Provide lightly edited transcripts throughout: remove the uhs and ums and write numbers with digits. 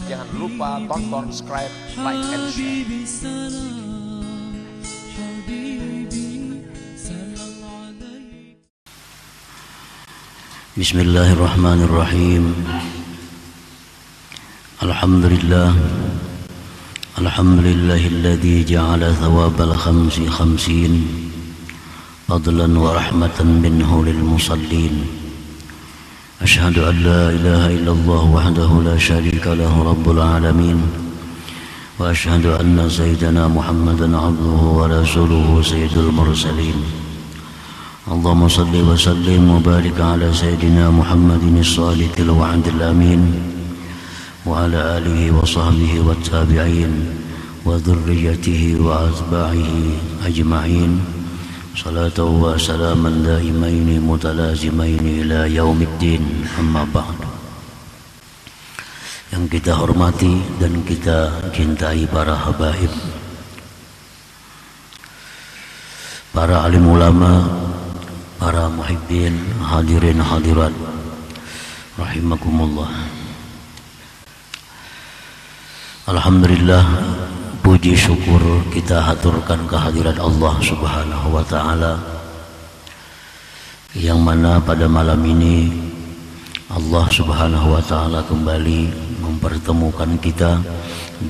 Jangan lupa tonton, subscribe, like, and share. Bismillahirrahmanirrahim. Alhamdulillahilladzi ja'ala thawabal khamsi khamsin fadlan wa rahmatan minhu lil musallin. Ashhadu an la ilaha illallah wahdahu la syarika lahu rabbul alamin wa ashhadu anna sayyidana Muhammadan abduhu wa rasuluhu sayyidul mursalin. Allahumma salli wa sallim wa barik ala sayyidina Muhammadin as-sadiqil wa'dil amin wa ala alihi wa sahbihi wa tabi'in wa dhurriyyatihi wa atba'ihi ajma'in. Salatu wa salaman daimaini mutalazimaini ila yaumiddin, amma ba'du. Yang kita hormati dan kita cintai para habaib, para alim ulama, para muhibbin, hadirin hadirat rahimakumullah. Alhamdulillah, puji syukur kita haturkan kehadirat Allah Subhanahu wa ta'ala, yang mana pada malam ini Allah Subhanahu wa ta'ala kembali mempertemukan kita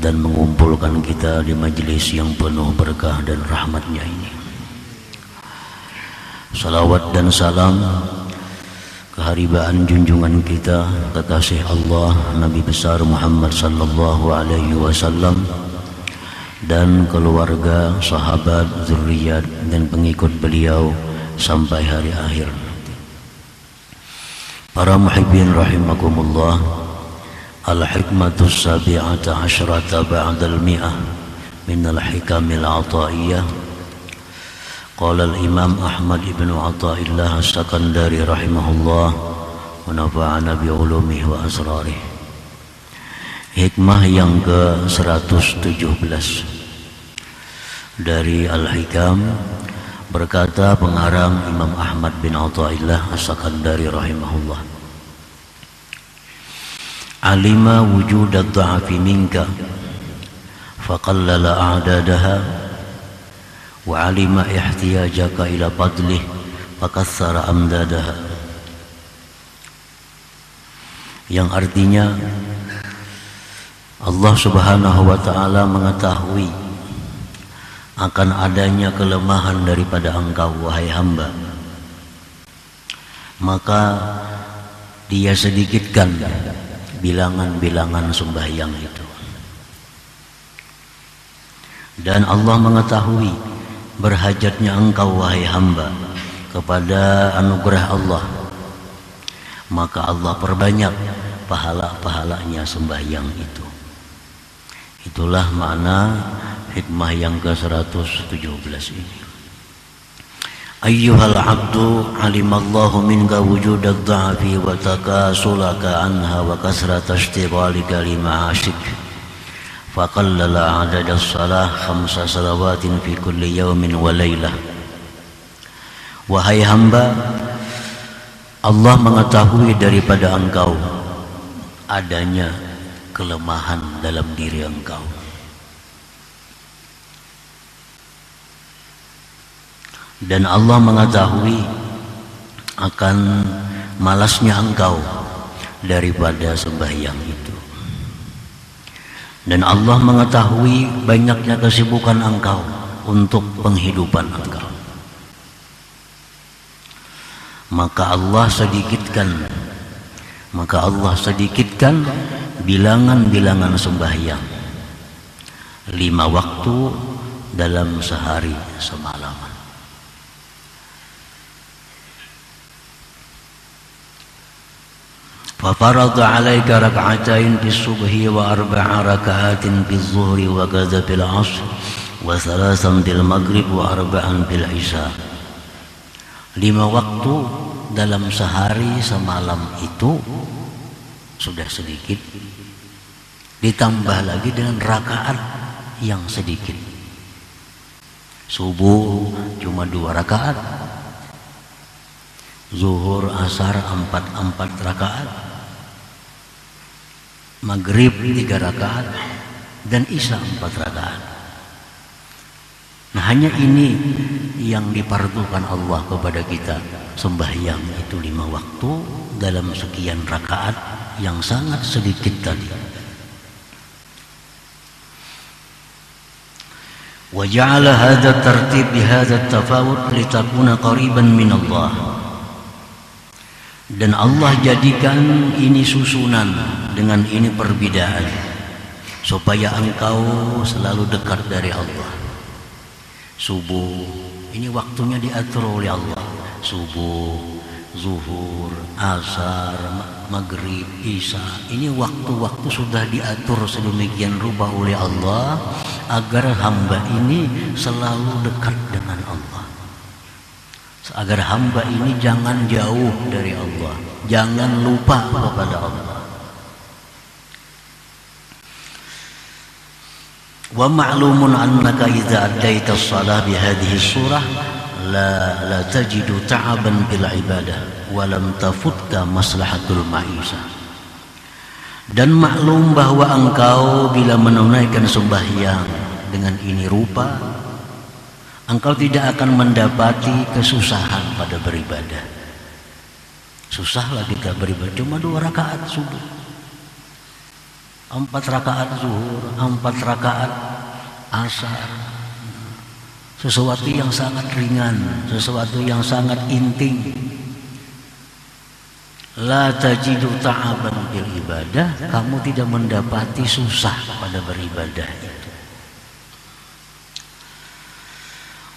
dan mengumpulkan kita di majelis yang penuh berkah dan rahmatnya ini. Salawat dan salam keharibaan junjungan kita, kekasih Allah Nabi besar Muhammad sallallahu alaihi wasallam dan keluarga, sahabat, zuriat dan pengikut beliau sampai hari akhir. Para muhibbin rahimakumullah, al-hikmatus sabi'ata asyrata ba'dal mi'ah minal hikamil ataiyah. Qala al-imam Ahmad ibn Athaillah as-Sakandari rahimahullah wa nafa'ana bi ulumihi wa asrarih. Hikmah yang ke-117 dari Al-Hikam, berkata pengarang Imam Ahmad bin Athaillah as-Sakandari rahimahullah, alima wujud ad-dha'fi minka faqallala a'dadaha wa alima ihtiyajaka ila fadlih fakassara amdadaha. Yang artinya, Allah Subhanahu wa ta'ala mengetahui akan adanya kelemahan daripada engkau wahai hamba, maka dia sedikitkan bilangan-bilangan sembahyang itu. Dan Allah mengetahui berhajatnya engkau wahai hamba kepada anugerah Allah, maka Allah perbanyak pahala-pahalanya sembahyang itu. Itulah makna hikmah yang ke-117 ini. Ayyuhal abdu alimallahu minka wujudad dha'fi wa takasulaka anha wa kasrata ishtighalika li ma'ashik faqallala adadas salah khamsa salawatin fi kulli yawmin wa laylah. Wahai hamba, Allah mengetahui daripada engkau adanya kelemahan dalam diri engkau, dan Allah mengetahui akan malasnya engkau daripada sembahyang itu, dan Allah mengetahui banyaknya kesibukan engkau untuk penghidupan engkau. Maka Allah sedikitkan bilangan-bilangan sembahyang 5 waktu dalam sehari semalaman. فَفَرَضَ عَلَيْكَ رَكْعَتَيْنِ فِي الصُّبْحِ وَأَرْبَعَ رَكَعَاتٍ فِي الظُّهْرِ وَكَذَا فِي الْعَصْرِ وَثَلَاثًا فِي الْمَغْرِبِ وَأَرْبَعًا فِي الْعِشَاءِ. 5 waktu dalam sehari semalam itu sudah sedikit, ditambah lagi dengan rakaat yang sedikit. Subuh cuma 2 rakaat, zuhur asar 4 rakaat, maghrib 3 rakaat, dan isya 4 rakaat. Nah, hanya ini yang dipardukan Allah kepada kita, sembahyang itu 5 waktu dalam sekian rakaat yang sangat sedikit tadi. Wa ja'ala hadha tartib bi hadha tafawut litakuna qariban min Allah. Dan Allah jadikan ini susunan dengan ini perbedaan supaya engkau selalu dekat dari Allah. Subuh ini waktunya diatur oleh Allah. Subuh, zuhur, asar, maghrib, isya, ini waktu-waktu sudah diatur sedemikian rupa oleh Allah agar hamba ini selalu dekat dengan Allah, agar hamba ini jangan jauh dari Allah, jangan lupa kepada Allah. Wa ma'lumun annaka idza addaita as-salah bi hadhihi surah la tajidu ta'aban bil ibadah wa lam tafutka maslahatul ma'isah. Dan maklum bahwa engkau bila menunaikan sembahyang dengan ini rupa, engkau tidak akan mendapati kesusahan pada beribadah. Susahlah kita beribadah, cuma 2 rakaat subuh, 4 rakaat zuhur, 4 rakaat asar. Sesuatu yang sangat ringan, sesuatu yang sangat intim. La tajidu ta'aban bil ibadah, kamu tidak mendapati susah pada beribadah itu.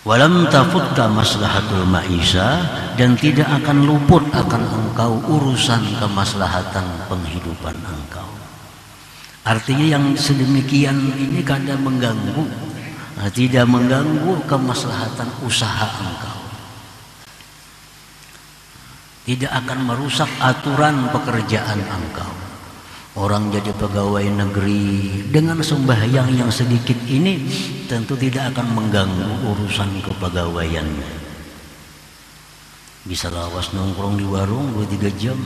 Walam tafutta maslahatul ma'isha, dan tidak akan luput akan engkau urusan kemaslahatan penghidupan engkau. Artinya yang sedemikian ini kadang mengganggu, tidak mengganggu kemaslahatan usaha engkau, tidak akan merusak aturan pekerjaan engkau. Orang jadi pegawai negeri dengan sembahyang yang sedikit ini tentu tidak akan mengganggu urusan kepegawaiannya. Bisa lawas nongkrong di warung 2-3 jam,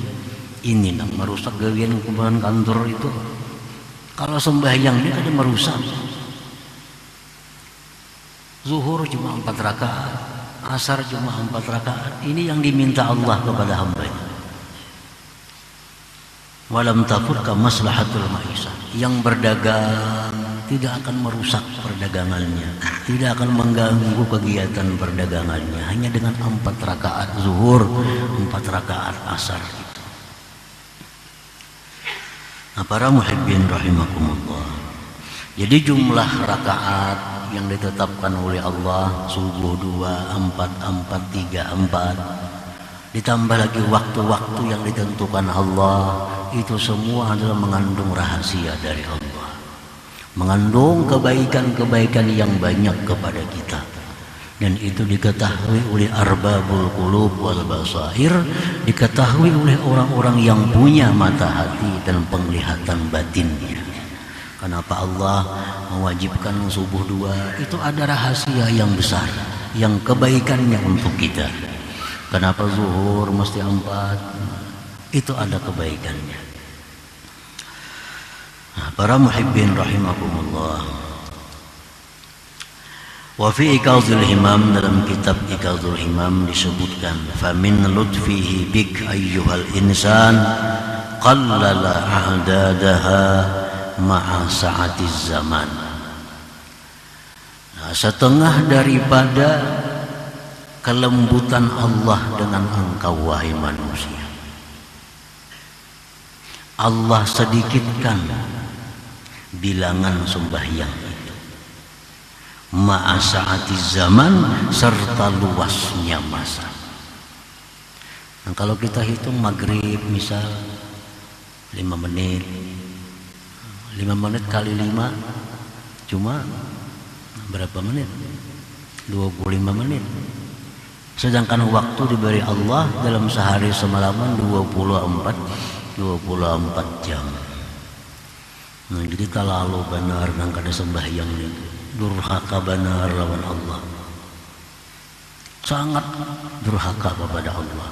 ini nang merusak gawean kemudian kantor itu. Kalau sembahyang ini kadang merusak. Zuhur cuma 4 rakaat, asar cuma 4 rakaat. Ini yang diminta Allah kepada hamba-Nya. Walam tafutka maslahatul ma'isah. Yang berdagang tidak akan merusak perdagangannya, tidak akan mengganggu kegiatan perdagangannya, hanya dengan 4 rakaat zuhur, 4 rakaat asar. Nah, para muhibbin rahimakumullah, jadi jumlah rakaat yang ditetapkan oleh Allah subuh 2, 4, 4, 3, 4, ditambah lagi waktu-waktu yang ditentukan Allah, itu semua adalah mengandung rahasia dari Allah, mengandung kebaikan-kebaikan yang banyak kepada kita. Dan itu diketahui oleh arbabul qulub wal basair, diketahui oleh orang-orang yang punya mata hati dan penglihatan batinnya. Kenapa Allah mewajibkan subuh 2? Itu ada rahasia yang besar, yang kebaikannya untuk kita. Kenapa zuhur mesti 4? Itu ada kebaikannya. Nah, para muhibbin rahimakumullah, wa fi Iqadhul Himam, dalam kitab Iqadhul Himam disebutkan, famin lutfihi bik ayyuhal insan qallala a'dadaha ma'a sa'atiz zaman. Nah, setengah daripada kelembutan Allah dengan engkau wahai manusia, Allah sedikitkan bilangan sembahyang itu, ma'asa'ati zaman, serta luasnya masa. Nah, kalau kita hitung maghrib misal 5 menit, 5 menit kali 5 cuma berapa menit? 25 menit. Sedangkan waktu diberi Allah dalam sehari semalaman 24 jam. Nah, jadi kalau benar dan kada sembahyang itu durhaka benar lawan Allah, sangat durhaka kepada Allah.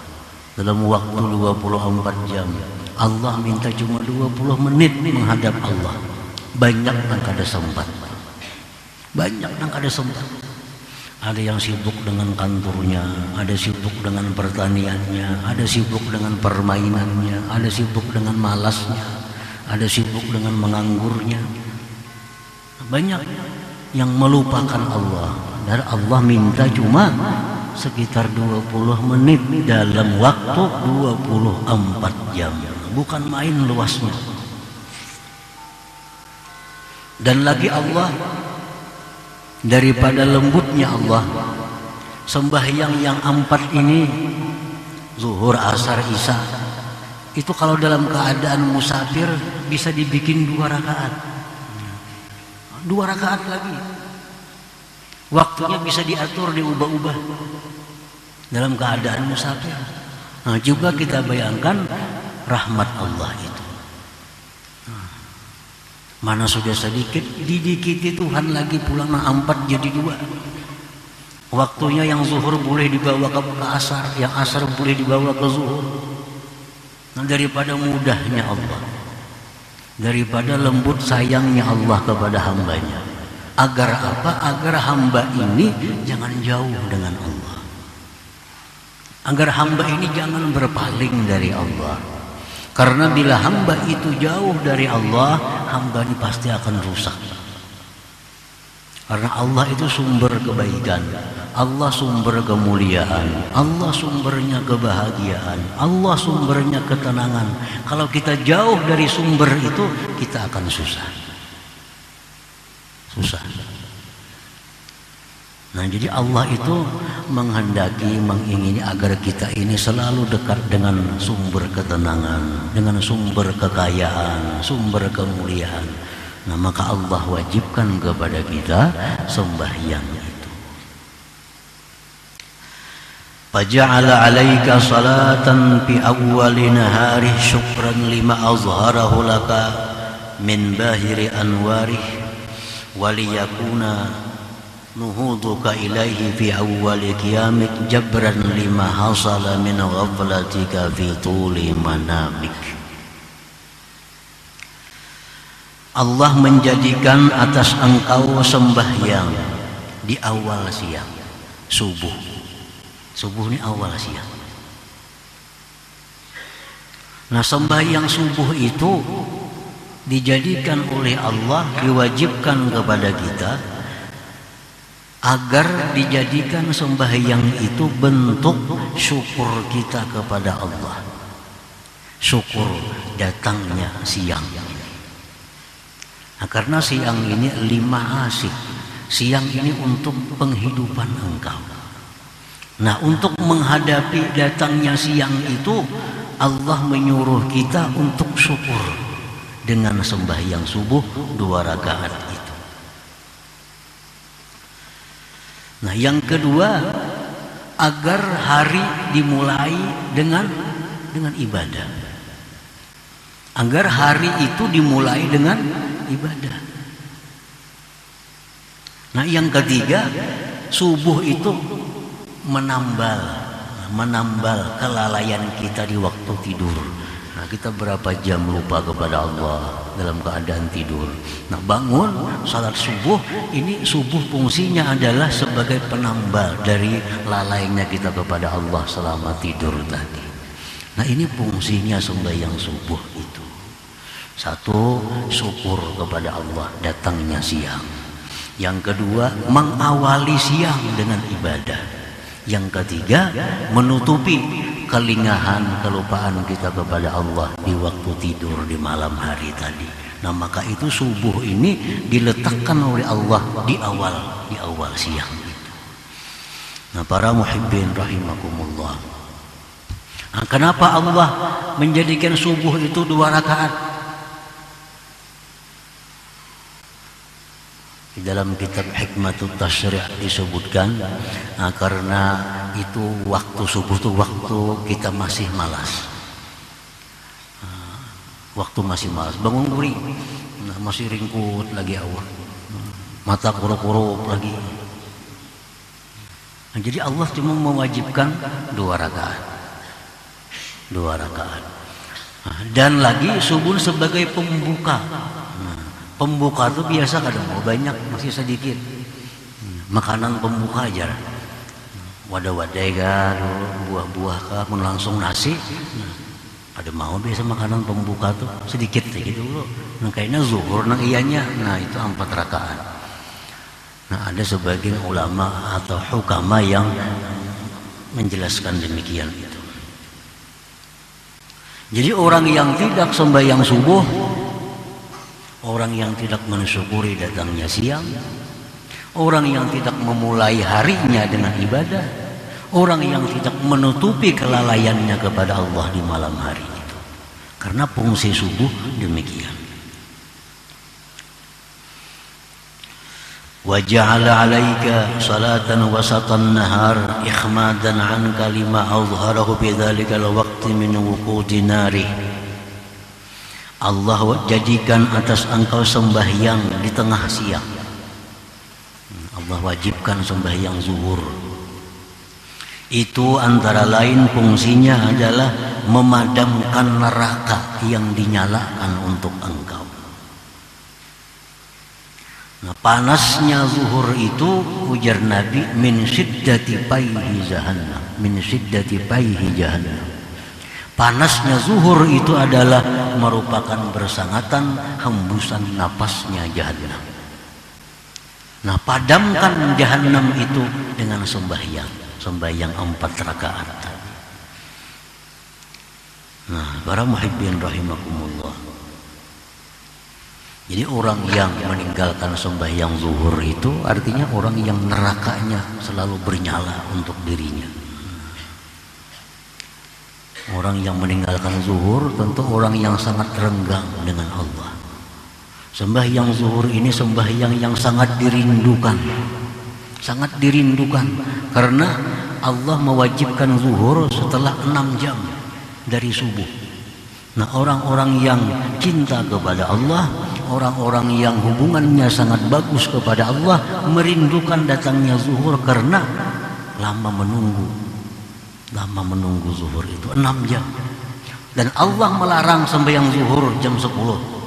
Dalam waktu 24 jam Allah minta cuma 20 menit menghadap Allah. Banyak yang kada sempat. Banyak yang kada sempat. Ada yang sibuk dengan kantornya, ada sibuk dengan pertaniannya, ada sibuk dengan permainannya, ada sibuk dengan malasnya, ada sibuk dengan menganggurnya. Banyak yang melupakan Allah. Dan Allah minta cuma sekitar 20 menit dalam waktu 24 jam. Bukan main luasnya. Dan lagi Allah, daripada lembutnya Allah, sembahyang yang 4 ini, zuhur, asar, isya, itu kalau dalam keadaan musafir bisa dibikin 2 rakaat. 2 rakaat lagi. Waktunya bisa diatur, diubah-ubah dalam keadaan musafir. Nah, juga kita bayangkan rahmat Allah itu. Mana sudah sedikit, didikiti Tuhan lagi pulang 4 jadi 2. Waktunya yang zuhur boleh dibawa ke asar, yang asar boleh dibawa ke zuhur. Nah, daripada mudahnya Allah, daripada lembut sayangnya Allah kepada hambanya. Agar apa? Agar hamba ini jangan jauh dengan Allah. Agar hamba ini jangan berpaling dari Allah. Karena bila hamba itu jauh dari Allah, hamba ini pasti akan rusak. Karena Allah itu sumber kebaikan, Allah sumber kemuliaan, Allah sumbernya kebahagiaan, Allah sumbernya ketenangan. Kalau kita jauh dari sumber itu, kita akan susah. Nah, jadi Allah itu menghendaki, mengingini agar kita ini selalu dekat dengan sumber ketenangan, dengan sumber kekayaan, sumber kemuliaan. Nah, maka Allah wajibkan kepada kita sembahyang itu. Faja'ala 'alaika salatan fi awwali nahari syukran lima azharahu laka min bahiri anwarih waliyakuna nuhuduka ilaihi fi awwali qiyamik jabran lima hasala min ghaflatika fi tuli manamik. Allah menjadikan atas engkau sembahyang di awal siang, subuh. Subuh ini awal siang. Nah, sembahyang subuh itu dijadikan oleh Allah, diwajibkan kepada kita agar dijadikan sembahyang itu bentuk syukur kita kepada Allah. Syukur datangnya siang. Nah, karena siang ini 5 asik. Siang ini untuk penghidupan engkau. Nah, untuk menghadapi datangnya siang itu, Allah menyuruh kita untuk syukur dengan sembahyang subuh 2 rakaat itu. Nah, yang kedua, agar hari dimulai dengan ibadah. Agar hari itu dimulai dengan ibadah. Nah, yang ketiga, subuh itu menambal kelalaian kita di waktu tidur. Nah, kita berapa jam lupa kepada Allah dalam keadaan tidur. Nah, bangun salat subuh, ini subuh fungsinya adalah sebagai penambal dari lalainya kita kepada Allah selama tidur tadi. Nah, ini fungsinya sembahyang subuh itu. 1, syukur kepada Allah datangnya siang. Yang kedua, mengawali siang dengan ibadah. Yang ketiga, menutupi kelingahan, kelupaan kita kepada Allah di waktu tidur di malam hari tadi. Nah, maka itu subuh ini diletakkan oleh Allah di awal siang itu. Nah, para muhibbin rahimakumullah. Nah, kenapa Allah menjadikan subuh itu 2 rakaat? Di dalam kitab Hikmatut Tasyri' disebutkan, karena itu waktu subuh itu waktu kita masih malas. Waktu masih malas, bangun guri, masih ringkut lagi awal, mata kurup-kurup lagi. Nah, jadi Allah cuma mewajibkan 2 rakaat. 2 rakaat. Dan lagi subuh sebagai pembuka. Pembuka itu biasa kadang mau banyak, masih sedikit. Makanan pembuka aja. Wadah-wadah kan, buah-buah kan, langsung nasi. Ada mau biasa makanan pembuka tuh sedikit gitu dulu. Nah kayaknya zuhur nang iyanya. Nah itu 4 rakaat. Nah ada sebagian ulama atau hukama yang menjelaskan demikian itu. Jadi orang yang tidak sembahyang subuh, orang yang tidak mensyukuri datangnya siang, orang yang tidak memulai harinya dengan ibadah, orang yang tidak menutupi kelalaiannya kepada Allah di malam hari itu. Karena fungsi subuh demikian. Wa ja'ala 'alaika salatan wasatan nahar ikhmadan 'anka lima azharahu bidzalika al-waqti min wuqudi nari. Allah jadikan atas engkau sembahyang di tengah siang. Allah wajibkan sembahyang zuhur. Itu antara lain fungsinya adalah memadamkan neraka yang dinyalakan untuk engkau. Nah, panasnya zuhur itu ujar Nabi min syiddati paihi jahannam, min syiddati paihi jahannam. Panasnya zuhur itu adalah merupakan bersangatan hembusan napasnya jahannam. Nah, padamkan jahannam itu dengan sembahyang 4 rakaat. Nah, para muhibbin rahimakumullah. Jadi orang yang meninggalkan sembahyang zuhur itu artinya orang yang nerakanya selalu bernyala untuk dirinya. Orang yang meninggalkan zuhur tentu orang yang sangat renggang dengan Allah. Sembahyang zuhur ini sembahyang yang sangat dirindukan. Sangat dirindukan karena Allah mewajibkan zuhur setelah 6 jam dari subuh. Nah, orang-orang yang cinta kepada Allah, orang-orang yang hubungannya sangat bagus kepada Allah merindukan datangnya zuhur karena lama menunggu zuhur itu 6 jam. Dan Allah melarang sembahyang zuhur jam 10.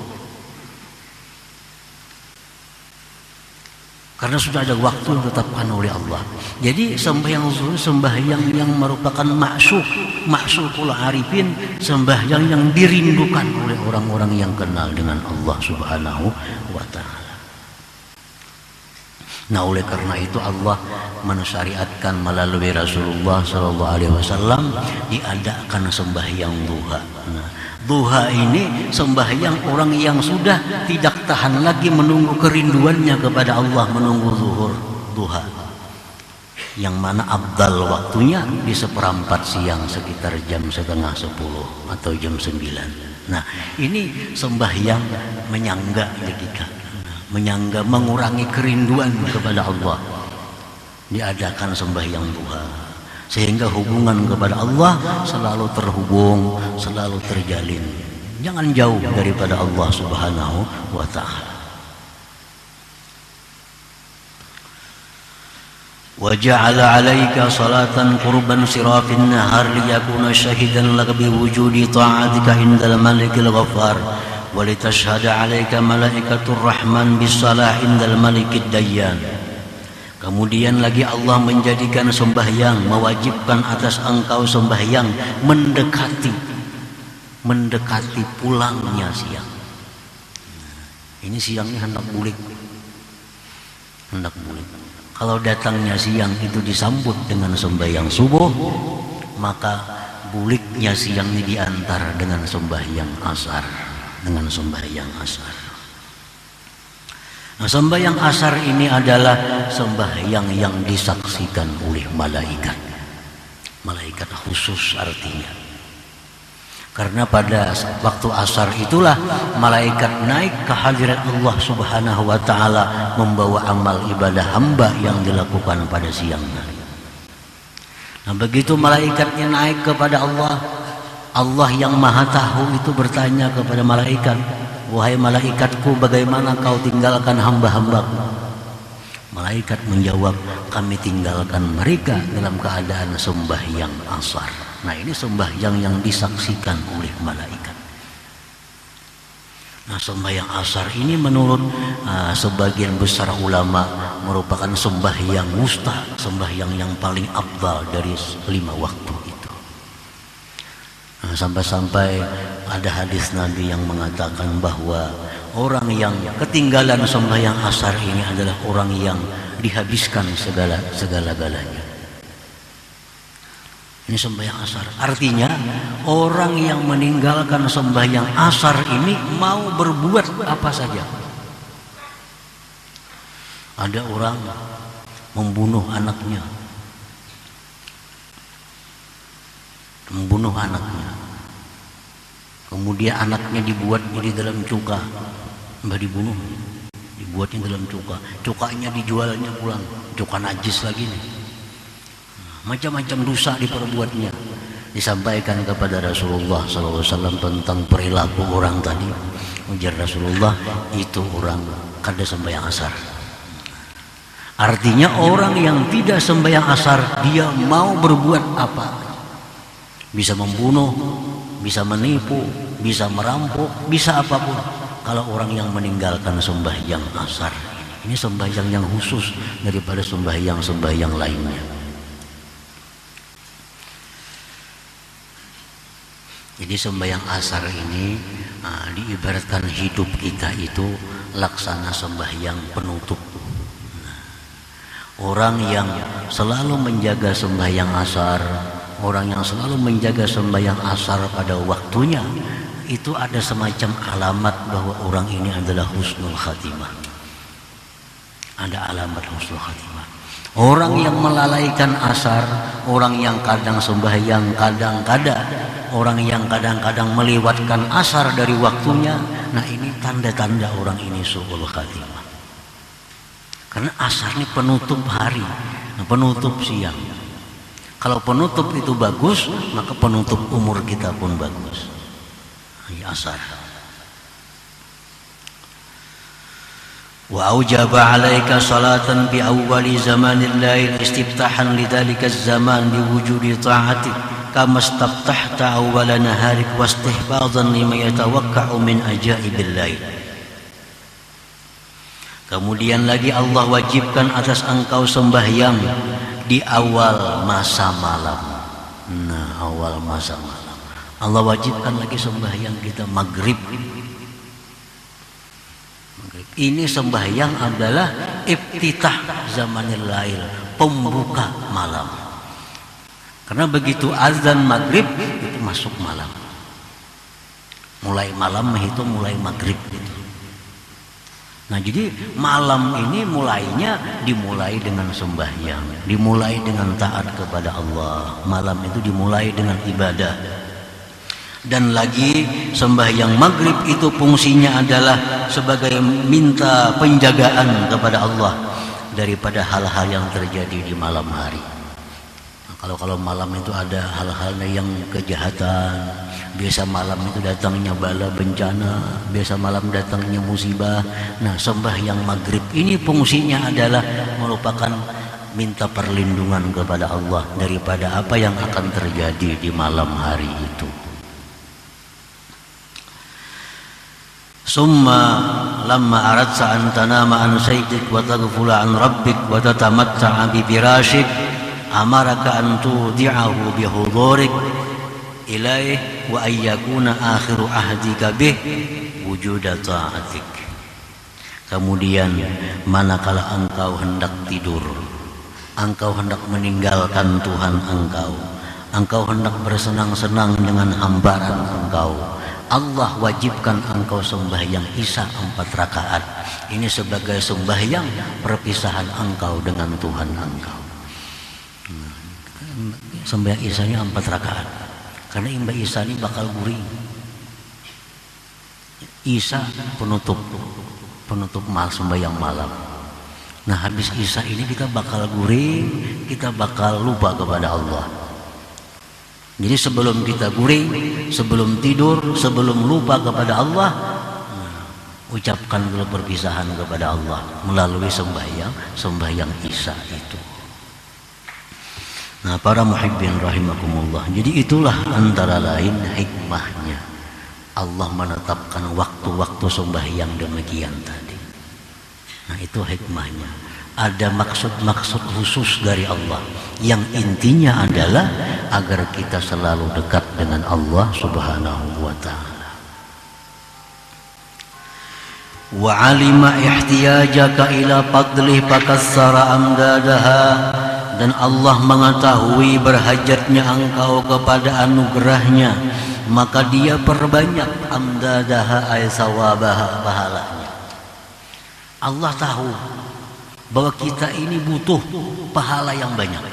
Karena sudah ada waktu yang ditetapkan oleh Allah. Jadi sembahyang zuhur sembahyang yang merupakan maksukul arifin, sembahyang yang dirindukan oleh orang-orang yang kenal dengan Allah Subhanahu wa taala. Nah, oleh karena itu Allah mensyariatkan melalui Rasulullah sallallahu alaihi wasallam diadakan sembahyang duha. Nah, duha ini sembahyang orang yang sudah tidak tahan lagi menunggu kerinduannya kepada Allah, menunggu zuhur duha. Yang mana abdal waktunya di 1/4 siang sekitar jam 9:30 atau jam 9. Nah, ini sembahyang menyangga logika, menyangga mengurangi kerinduan kepada Allah. Diadakan sembahyang duha sehingga hubungan kepada Allah selalu terhubung, selalu terjalin. Jangan jauh daripada Allah Subhanahu wa taala. Wa ja'ala 'alaika salatan qurban sirafin nahar liyakuna syahidan laka biwujudi ta'atika indal malikil ghaffar wa litashhada 'alaika malaikatur rahman bisalah indal malikid dayyan. Kemudian lagi Allah menjadikan sembahyang, mewajibkan atas engkau sembahyang mendekati pulangnya siang. Ini siangnya hendak bulik. Kalau datangnya siang itu disambut dengan sembahyang subuh, maka buliknya siang ini diantar dengan sembahyang asar, Nah, sembahyang asar ini adalah sembahyang yang disaksikan oleh malaikat khusus artinya. Karena pada waktu asar itulah malaikat naik ke hadirat Allah Subhanahu wa taala membawa amal ibadah hamba yang dilakukan pada siang hari. Nah, begitu malaikatnya naik kepada Allah, Allah yang Maha Tahu itu bertanya kepada malaikat, "Wahai malaikatku, bagaimana kau tinggalkan hamba-hambaku?" Malaikat menjawab, "Kami tinggalkan mereka dalam keadaan sembahyang asar." Nah, ini sembahyang yang disaksikan oleh malaikat. Nah, sembahyang asar ini menurut sebagian besar ulama merupakan sembahyang wusta, sembahyang yang paling afdal dari 5 waktu itu. Nah, sampai-sampai ada hadis Nabi yang mengatakan bahwa orang yang ketinggalan sembahyang asar ini adalah orang yang dihabiskan segala-galanya. Ini sembahyang asar. Artinya orang yang meninggalkan sembahyang asar ini mau berbuat apa saja. Ada orang membunuh anaknya. Kemudian anaknya dibuat di dalam cuka. Mbak dibunuh. Dibuatnya dalam cuka. Cukanya dijualnya pulang. Cuka najis lagi nih. Macam-macam dosa diperbuatnya. Disampaikan kepada Rasulullah SAW tentang perilaku orang tadi. Ujar Rasulullah, itu orang kada sembahyang asar. Artinya orang yang tidak sembahyang asar, dia mau berbuat apa? Bisa membunuh, bisa menipu, bisa merampok, bisa apapun. Kalau orang yang meninggalkan sembahyang asar, ini sembahyang yang khusus daripada sembahyang lainnya. Jadi sembahyang asar ini diibaratkan hidup kita itu laksana sembahyang penutup. Orang yang selalu menjaga sembahyang asar, orang yang selalu menjaga sembahyang asar pada waktunya, itu ada semacam alamat bahwa orang ini adalah husnul khatimah. Ada alamat husnul khatimah. Orang yang melalaikan asar, orang yang kadang sembahyang kadang-kadang, orang yang kadang-kadang melewatkan asar dari waktunya, nah ini tanda-tanda orang ini su'ul khatimah. Karena asar ini penutup hari, penutup siang. Kalau penutup itu bagus, maka penutup umur kita pun bagus. Ini asar. Wa aujaba 'alaika salatan bi awwali zamanil lail istiftahan lidzalika az-zaman bi wujudi ta'atik kama istaftahta awwala naharik wastihfadan lima yatawakka'u min ajaibil lail. Kemudian lagi Allah wajibkan atas engkau sembahyang di awal masa malam. Nah, awal masa malam Allah wajibkan lagi sembahyang kita maghrib. Ini sembahyang adalah iftitah zamanil lail, pembuka malam. Karena begitu azan maghrib itu masuk malam. Mulai malam itu mulai maghrib gitu. Nah, jadi malam ini dimulai dengan sembahyang, dimulai dengan taat kepada Allah. Malam itu dimulai dengan ibadah. Dan lagi sembahyang maghrib itu fungsinya adalah sebagai minta penjagaan kepada Allah daripada hal-hal yang terjadi di malam hari. Nah, kalau malam itu ada hal-hal yang kejahatan, biasa malam itu datangnya bala bencana, biasa malam datangnya musibah. Nah, sembahyang maghrib ini fungsinya adalah merupakan minta perlindungan kepada Allah daripada apa yang akan terjadi di malam hari itu. Summa lamma aradta an tanama an saydik wa taghfula an rabbik wa tatamatta'a bi firashik amaraka an tudi'ahu bi hudurik ilaih wa ayyakuna akhiru ahdika bih wujuda ta'atik. Kemudian manakala engkau hendak tidur, engkau hendak meninggalkan Tuhan engkau hendak bersenang-senang dengan hambaran engkau, Allah wajibkan engkau sembahyang Isya 4 rakaat. Ini sebagai sembahyang perpisahan engkau dengan Tuhan engkau. Sembahyang Isya-nya 4 rakaat. Karena Imba Isya ini bakal guring. Isya penutup sembahyang malam. Nah, habis Isya ini kita bakal guring, kita bakal lupa kepada Allah. Jadi sebelum kita guring, sebelum tidur, sebelum lupa kepada Allah, ucapkan dulu perpisahan kepada Allah melalui sembahyang Isya itu. Nah, para muhibbin rahimakumullah. Jadi itulah antara lain hikmahnya Allah menetapkan waktu-waktu sembahyang demikian tadi. Nah, itu hikmahnya. Ada maksud-maksud khusus dari Allah yang intinya adalah agar kita selalu dekat dengan Allah Subhanahu wa ta'ala. Wa alima ihtiyajaka ila fadlih fakassara amdadaha, dan Allah mengetahui berhajatnya engkau kepada anugerahnya, maka dia perbanyak amdadaha ay sawabaha, pahalanya. Allah tahu bahwa kita ini butuh pahala yang banyak.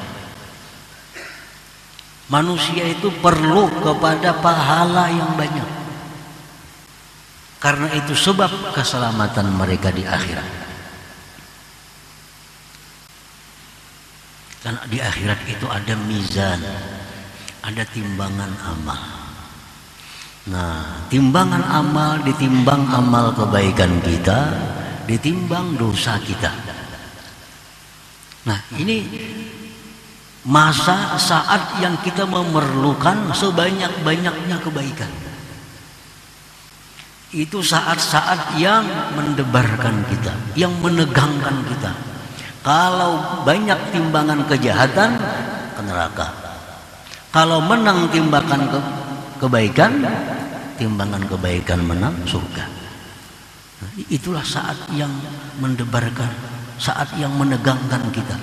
Manusia itu perlu kepada pahala yang banyak, karena itu sebab keselamatan mereka di akhirat. Karena di akhirat itu ada mizan, ada timbangan amal. Nah, timbangan amal ditimbang amal kebaikan kita, ditimbang dosa kita. Nah, ini masa saat yang kita memerlukan sebanyak-banyaknya kebaikan. Itu saat-saat yang mendebarkan kita, yang menegangkan kita. Kalau banyak timbangan kejahatan, ke neraka. Kalau menang timbangan kebaikan, timbangan kebaikan menang surga. Nah, itulah saat yang mendebarkan, saat yang menegangkan kita.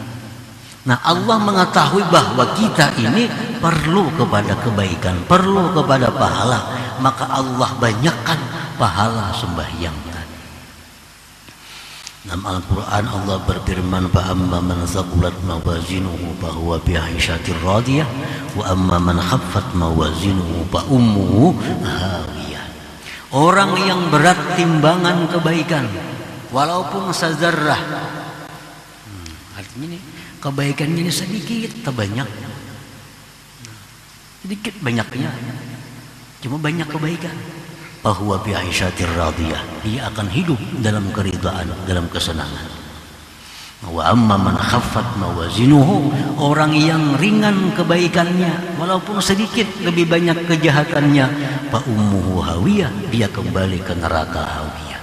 Nah, Allah mengetahui bahwa kita ini perlu kepada kebaikan, perlu kepada pahala, maka Allah banyakkan pahala sembahyang tadi. Dalam Al-Quran Allah berfirman, فَأَمَّا مَنْ ثَقُلَتْ مَوَازِينُهُ فَهُوَ فِي عِيشَةٍ رَاضِيَةٍ وَأَمَّا مَنْ خَفَّتْ مَوَازِينُهُ فَأُمُّهُ هَاوِيَةٌ. Orang yang berat timbangan kebaikan walaupun sazarrah, artinya ini kebaikannya ini sedikit atau banyak, sedikit banyaknya, cuma banyak kebaikan. Bahwa bi aisyatir radiyah, dia akan hidup dalam keridhaan, dalam kesenangan. Wa amma man khaffat mawazinuhu, orang yang ringan kebaikannya walaupun sedikit, lebih banyak kejahatannya, fa ummuhu hawiyah, dia kembali ke neraka hawiyah.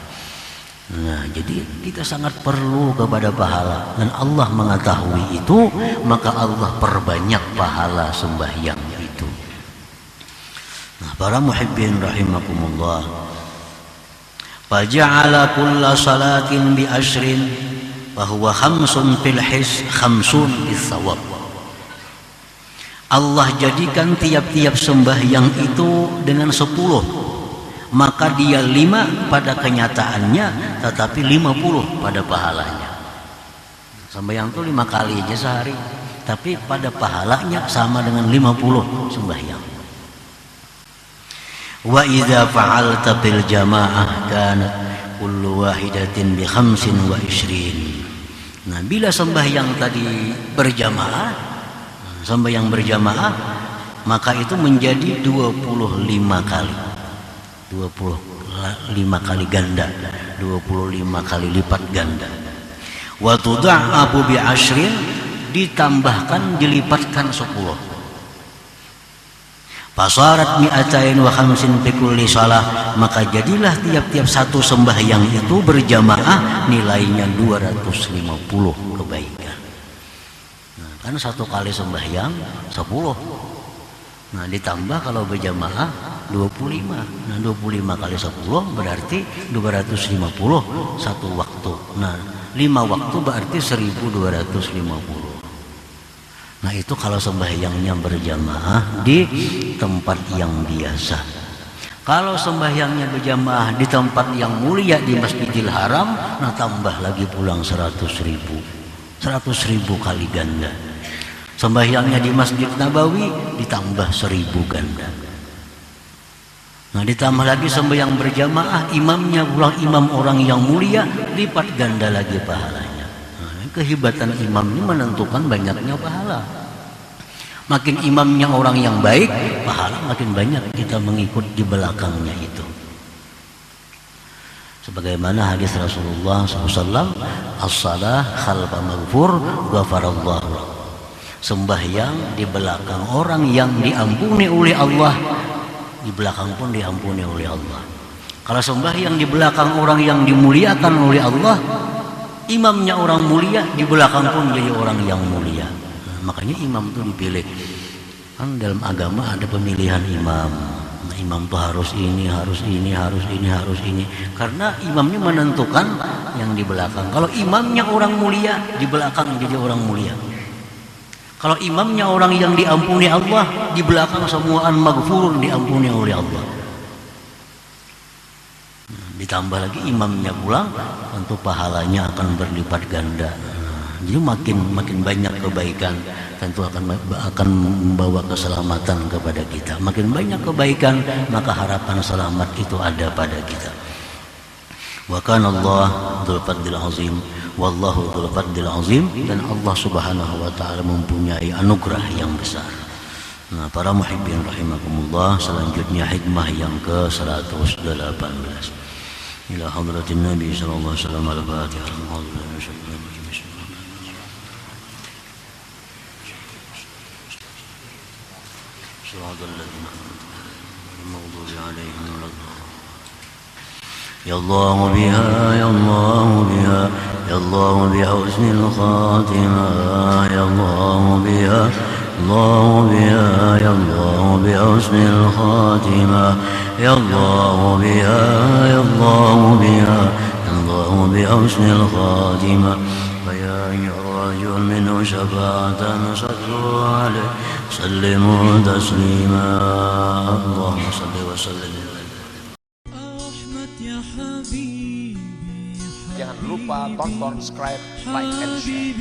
Nah, jadi kita sangat perlu kepada pahala, dan Allah mengetahui itu, maka Allah perbanyak pahala sembahyang itu. Nah, para muhibbin rahimakumullah, faja'ala kulla salatin bi ashrin bahwa khamsun fil his khamsun bis sawab. Allah jadikan tiap-tiap sembahyang itu dengan 10, maka dia 5 pada kenyataannya, tetapi 50 pada pahalanya. Sembahyang itu 5 kali aja sehari, tapi pada pahalanya sama dengan 50 sembahyang. Wa idza fa'alta bil jamaah kanat kullu wahidatin bi 25. Nah, bila sembahyang tadi berjamaah, sembahyang berjamaah, maka itu menjadi 25 kali. 25 kali ganda, 25 kali lipat ganda. Wa tud'abu bi 'ashrin, ditambahkan, dilipatkan 10. Fasarat mi'atain wa khamsin fi kulli shalah, maka jadilah tiap-tiap satu sembahyang itu berjamaah nilainya 250 kebaikan. Nah, kan satu kali sembahyang 10. Nah, ditambah kalau berjamaah 25. Nah, 25 kali 10 berarti 250 satu waktu. Nah, 5 waktu berarti 1250. Nah, itu kalau sembahyangnya berjamaah di tempat yang biasa. Kalau sembahyangnya berjamaah di tempat yang mulia, di Masjidil Haram, nah tambah lagi pulang 100.000 kali ganda. Sembahyangnya di Masjid Nabawi ditambah 1000 ganda. Nah, ditambah lagi sembahyang berjamaah, imamnya pulang imam orang yang mulia, lipat ganda lagi pahalanya. Kehebatan imam ini menentukan banyaknya pahala. Makin imamnya orang yang baik, pahala makin banyak kita mengikut di belakangnya itu. Sebagaimana hadis Rasulullah SAW, as-salah khalfa maghfur ghafarallahu. Sembahyang di belakang orang yang diampuni oleh Allah, di belakang pun diampuni oleh Allah. Kalau sembahyang di belakang orang yang dimuliakan oleh Allah, imamnya orang mulia, di belakang pun jadi orang yang mulia. Makanya imam itu dipilih. Kan dalam agama ada pemilihan imam. Nah, imam itu harus ini, harus ini, harus ini, harus ini. Karena imamnya menentukan yang di belakang. Kalau imamnya orang mulia, di belakang jadi orang mulia. Kalau imamnya orang yang diampuni Allah, di belakang semuaan maghfurun, diampuni oleh Allah. Ditambah lagi imamnya pulang, tentu pahalanya akan berlipat ganda. Jadi makin banyak kebaikan, tentu akan membawa keselamatan kepada kita. Makin banyak kebaikan, maka harapan selamat itu ada pada kita. Wa kana Allah dzul fadlil azim, wallahu dzul fadlil azim, dan Allah Subhanahu wa taala mempunyai anugerah yang besar. Nah, para muhibbin rahimakumullah, selanjutnya hikmah yang ke-118. Ila hadratin Nabi sallallahu alaihi wasallam al-Fatihah. Shiratal ladzina المغضوب عليهم ولا الضالين يا الله بها يا الله بها يا الله بحسن الخاتمة يا الله بها الله بها يا الله بحسن الخاتمة يا الله بها يا الله بها يا الله بحسن الخاتمة ويا أيها الرجل منه شفاعة صلوا عليه سلموا تسليما اللهم صل وسلم. Jangan lupa tonton, subscribe, like, and share.